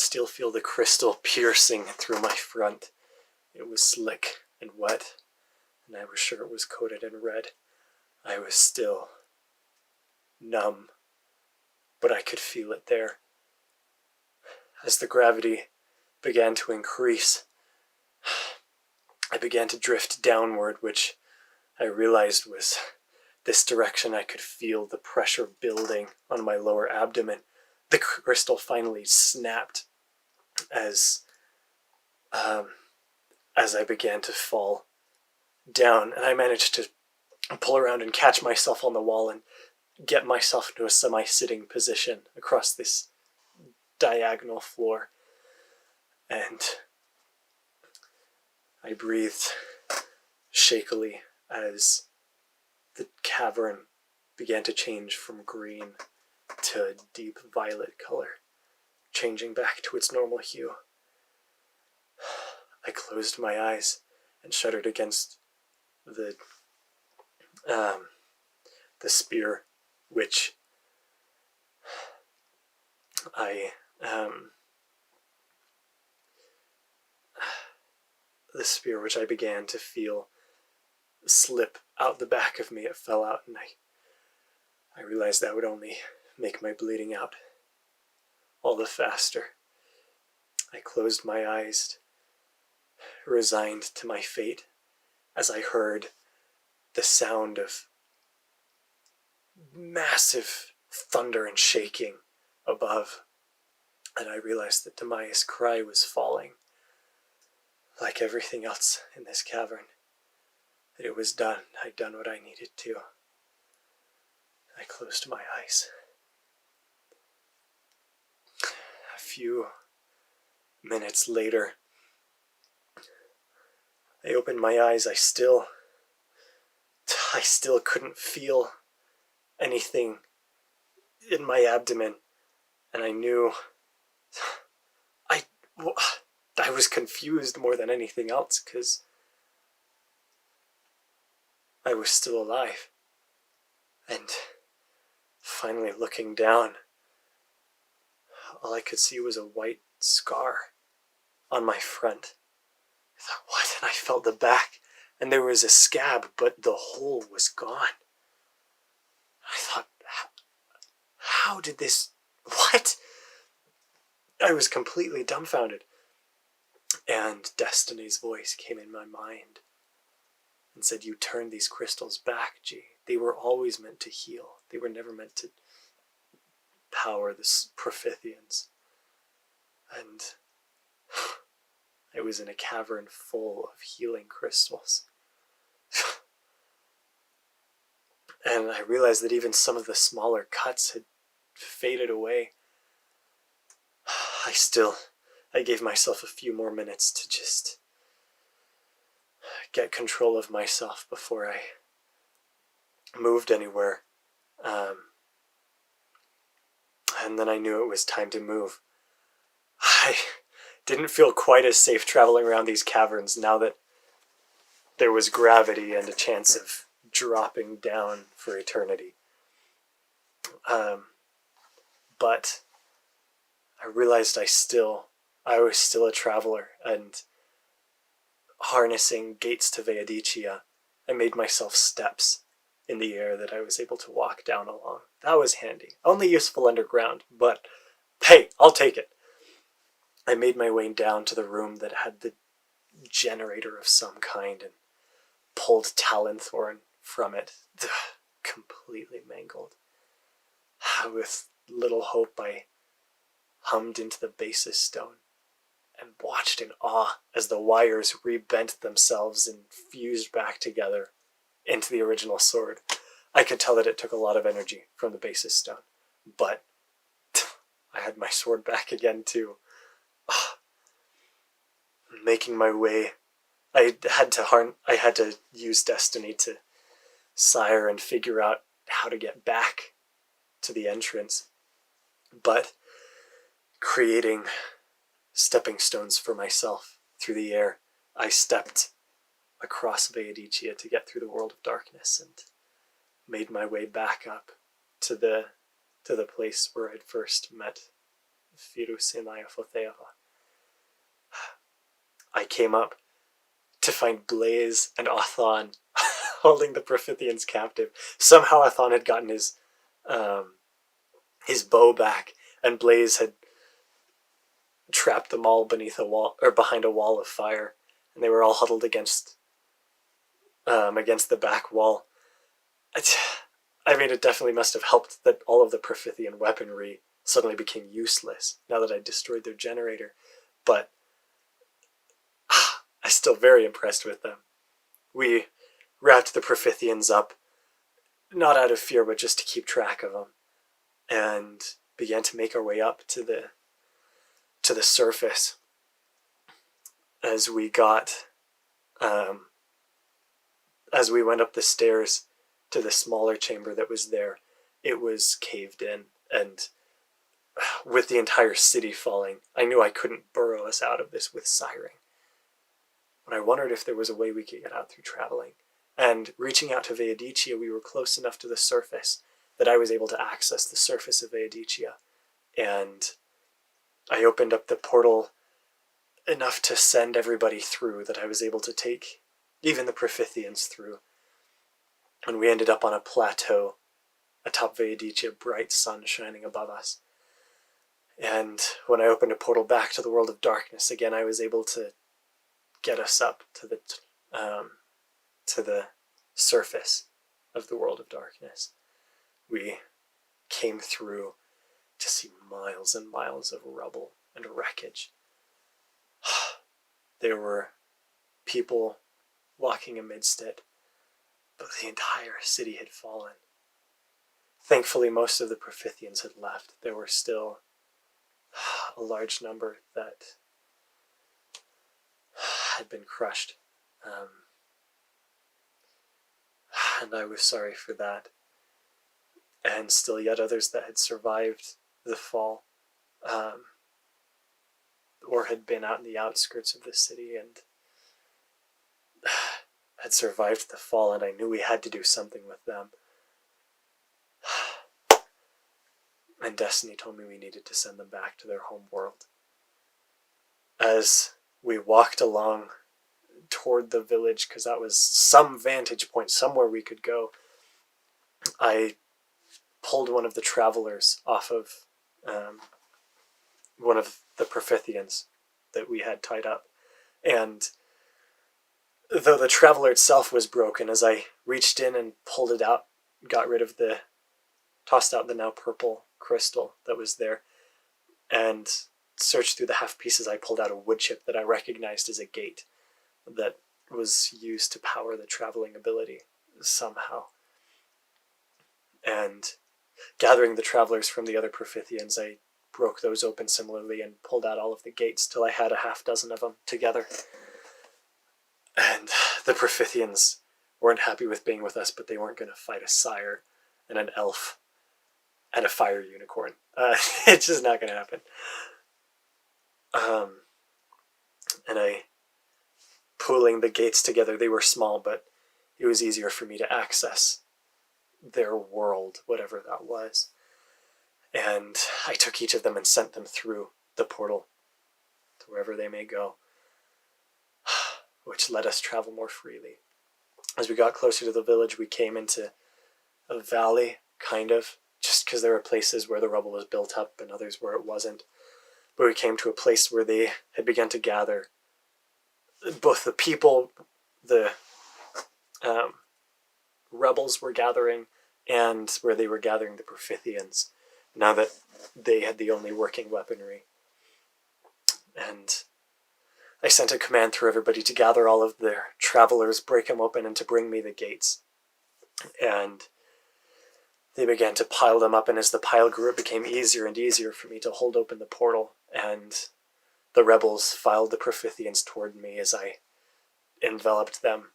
still feel the crystal piercing through my front. It was slick and wet, and I was sure it was coated in red. I was still numb, but I could feel it there. As the gravity began to increase, I began to drift downward, which I realized was this direction. I could feel the pressure building on my lower abdomen. The crystal finally snapped as I began to fall down, and I managed to pull around and catch myself on the wall and get myself into a semi-sitting position across this diagonal floor. And I breathed shakily as the cavern began to change from green to a deep violet color, changing back to its normal hue. I closed my eyes and shuddered against the spear, which I began to feel slip out the back of me. It fell out, and I realized that would only make my bleeding out all the faster. I closed my eyes, resigned to my fate, as I heard the sound of massive thunder and shaking above, and I realized that Demaya's cry was falling. Like everything else in this cavern, that it was done. I'd done what I needed to. I closed my eyes. A few minutes later, I opened my eyes. I still couldn't feel anything in my abdomen, and I knew I was confused more than anything else, because I was still alive. And finally looking down, all I could see was a white scar on my front. I thought, what? And I felt the back, and there was a scab, but the hole was gone. I thought, how did this... What? I was completely dumbfounded. And Destiny's voice came in my mind and said, you turned these crystals back, G. They were always meant to heal. They were never meant to power the Profithians. And I was in a cavern full of healing crystals. And I realized that even some of the smaller cuts had faded away. I gave myself a few more minutes to just get control of myself before I moved anywhere. And then I knew it was time to move. I didn't feel quite as safe traveling around these caverns now that there was gravity and a chance of dropping down for eternity. But I realized I was still a traveler, and harnessing gates to Veodicia, I made myself steps in the air that I was able to walk down along. That was handy. Only useful underground, but hey, I'll take it. I made my way down to the room that had the generator of some kind and pulled Talonthorn from it. Completely mangled. With little hope, I hummed into the basis stone and watched in awe as the wires rebent themselves and fused back together into the original sword. I could tell that it took a lot of energy from the basis stone, but I had my sword back again too. Making my way, I had to use Destiny to sire and figure out how to get back to the entrance, but creating stepping stones for myself through the air, I stepped across Veodicia to get through the world of darkness and made my way back up to the place where I'd first met Firus Emaya Fotheava. I came up to find Blaze and Athon holding the Profithians captive. Somehow Athon had gotten his bow back, and Blaze had trapped them all beneath a wall, or behind a wall of fire, and they were all huddled against the back wall. I mean, it definitely must have helped that all of the Profithian weaponry suddenly became useless now that I destroyed their generator, but I'm still very impressed with them. We wrapped the Profithians up, not out of fear, but just to keep track of them, and began to make our way up to the surface. As we went up the stairs to the smaller chamber that was there, it was caved in, and with the entire city falling, I knew I couldn't burrow us out of this with siring. But I wondered if there was a way we could get out through traveling. And reaching out to Veodicia, we were close enough to the surface that I was able to access the surface of Veodicia. And I opened up the portal enough to send everybody through that I was able to take even the Profithians through. And we ended up on a plateau atop Veodicia, bright sun shining above us. And when I opened a portal back to the world of darkness again, I was able to get us up to the surface of the world of darkness. We came through to see miles and miles of rubble and wreckage. There were people walking amidst it, but the entire city had fallen. Thankfully, most of the Profithians had left. There were still a large number that had been crushed. And I was sorry for that. And still yet others that had survived the fall, or had been out in the outskirts of the city and had survived the fall, and I knew we had to do something with them. And Destiny told me we needed to send them back to their home world. As we walked along toward the village, because that was some vantage point, somewhere we could go, I pulled one of the travelers off of one of the Profithians that we had tied up. And though the traveler itself was broken, as I reached in and pulled it out, tossed out the now purple crystal that was there, and searched through the half pieces, I pulled out a wood chip that I recognized as a gate that was used to power the traveling ability somehow. And gathering the travelers from the other Profithians, I broke those open similarly and pulled out all of the gates till I had a half dozen of them together. And the Profithians weren't happy with being with us, but they weren't going to fight a sire and an elf and a fire unicorn. It's just not going to happen. And I, pulling the gates together, they were small, but it was easier for me to access their world, whatever that was. And I took each of them and sent them through the portal to wherever they may go, which let us travel more freely. As we got closer to the village, we came into a valley, kind of, just because there were places where the rubble was built up and others where it wasn't. But we came to a place where they had begun to gather. Both the people, the rebels were gathering, and where they were gathering the Profithians, now that they had the only working weaponry. And I sent a command through everybody to gather all of their travelers, break them open, and to bring me the gates. And they began to pile them up, and as the pile grew, it became easier and easier for me to hold open the portal, and the rebels filed the Profithians toward me as I enveloped them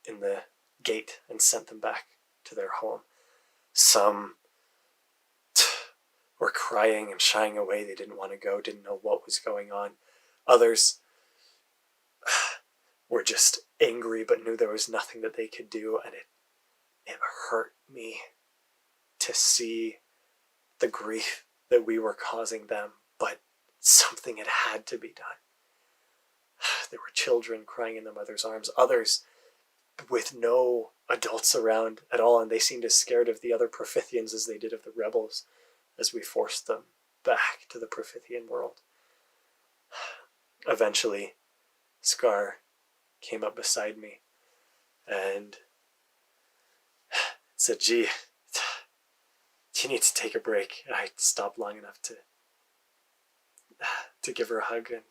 in the gate and sent them back to their home. Some were crying and shying away. They didn't want to go, didn't know what was going on. Others were just angry but knew there was nothing that they could do, and it hurt me to see the grief that we were causing them, but something had to be done. There were children crying in their mother's arms, others with no adults around at all, and they seemed as scared of the other Profithians as they did of the rebels as we forced them back to the Profithian world. Eventually, Scar came up beside me and said, "Gee, you need to take a break." And I stopped long enough to give her a hug, and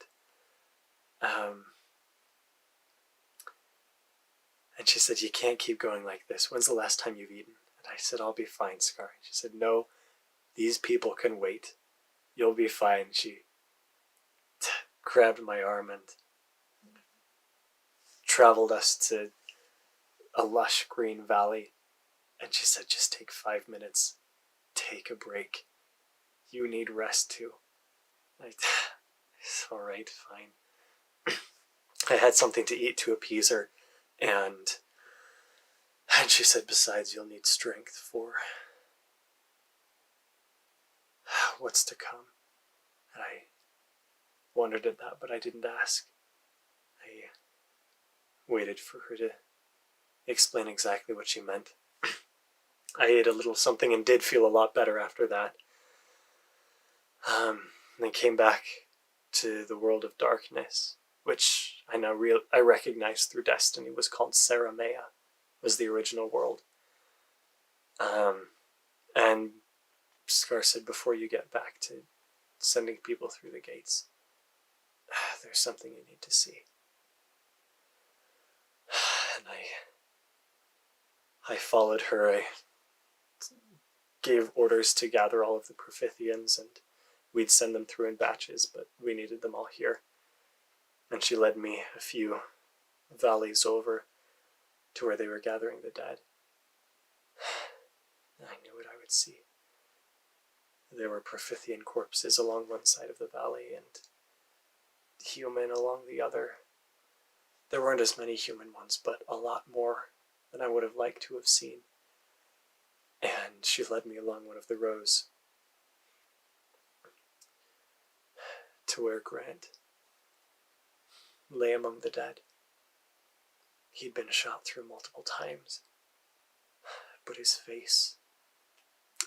she said, "You can't keep going like this. When's the last time you've eaten?" And I said, "I'll be fine, Scar." She said, "No, these people can wait. You'll be fine." She grabbed my arm and traveled us to a lush green valley. And she said, "Just take 5 minutes. Take a break. You need rest too." It's all right, fine. I had something to eat to appease her, and she said, "Besides, you'll need strength for what's to come." And I wondered at that, but I didn't ask. I waited for her to explain exactly what she meant. I ate a little something and did feel a lot better after that. And then came back to the world of darkness, which I recognized through Destiny was called Saramea, was the original world. And Scar said, "Before you get back to sending people through the gates, there's something you need to see." And I followed her. I gave orders to gather all of the Profithians, and we'd send them through in batches, but we needed them all here. And she led me a few valleys over to where they were gathering the dead. I knew what I would see. There were Profithian corpses along one side of the valley and human along the other. There weren't as many human ones, but a lot more than I would have liked to have seen. And she led me along one of the rows to where Grant lay among the dead. He'd been shot through multiple times, but his face,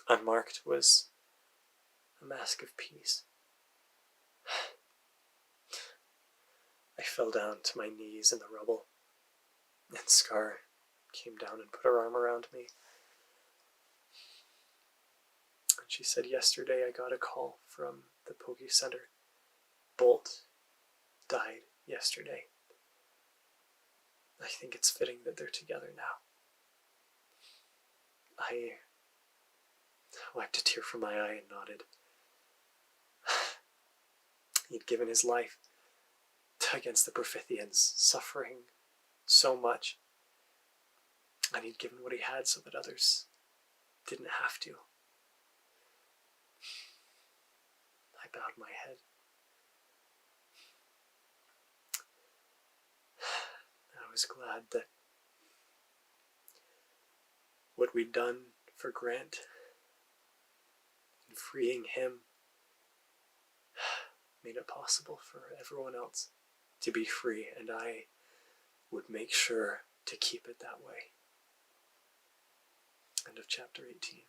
unmarked, was a mask of peace. I fell down to my knees in the rubble, and Scar came down and put her arm around me. And she said, "Yesterday I got a call from the Poke Center. Bolt died yesterday. I think it's fitting that they're together now." I wiped a tear from my eye and nodded. He'd given his life against the Profithians, suffering so much, and he'd given what he had so that others didn't have to. I bowed my head. I was glad that what we'd done for Grant in freeing him made it possible for everyone else to be free, and I would make sure to keep it that way. End of chapter 18.